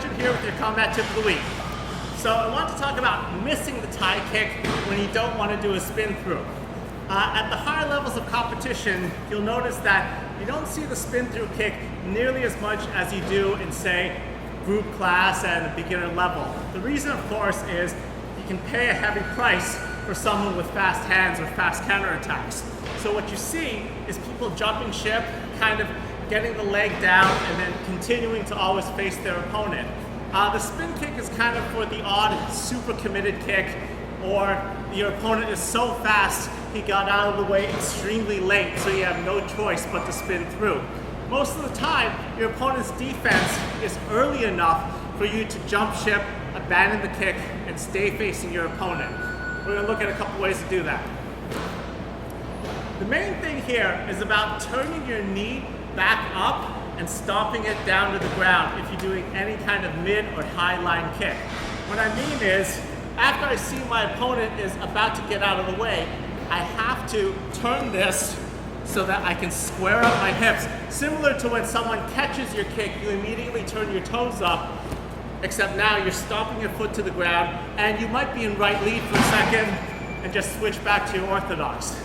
Legend here with your combat tip of the week. So I want to talk about missing the tie kick when you don't want to do a spin through. At the higher levels of competition, you'll notice that you don't see the spin through kick nearly as much as you do in, say, group class and beginner level. The reason, of course, is you can pay a heavy price for someone with fast hands or fast counterattacks. So what you see is people jumping ship, kind of getting the leg down and then continuing to always face their opponent. The spin kick is kind of for the odd, super committed kick, or your opponent is so fast he got out of the way extremely late, so you have no choice but to spin through. Most of the time, your opponent's defense is early enough for you to jump ship, abandon the kick, and stay facing your opponent. We're going to look at a couple ways to do that. The main thing here is about turning your knee back up and stomping it down to the ground if you're doing any kind of mid or high line kick. What I mean is, after I see my opponent is about to get out of the way, I have to turn this so that I can square up my hips. Similar to when someone catches your kick, you immediately turn your toes up, except now you're stomping your foot to the ground and you might be in right lead for a second and just switch back to your orthodox.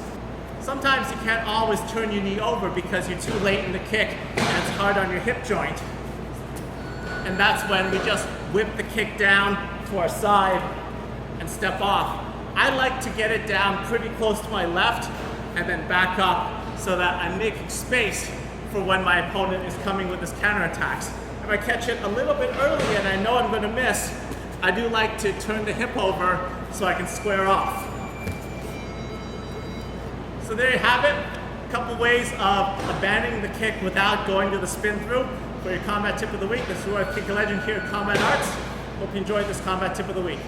Sometimes you can't always turn your knee over because you're too late in the kick and it's hard on your hip joint. And that's when we just whip the kick down to our side and step off. I like to get it down pretty close to my left and then back up so that I'm making space for when my opponent is coming with his counterattacks. If I catch it a little bit early and I know I'm going to miss, I do like to turn the hip over so I can square off. So there you have it, a couple ways of abandoning the kick without going to the spin through. For your combat tip of the week, this is Roy Wang here at Combat Arts. Hope you enjoyed this combat tip of the week.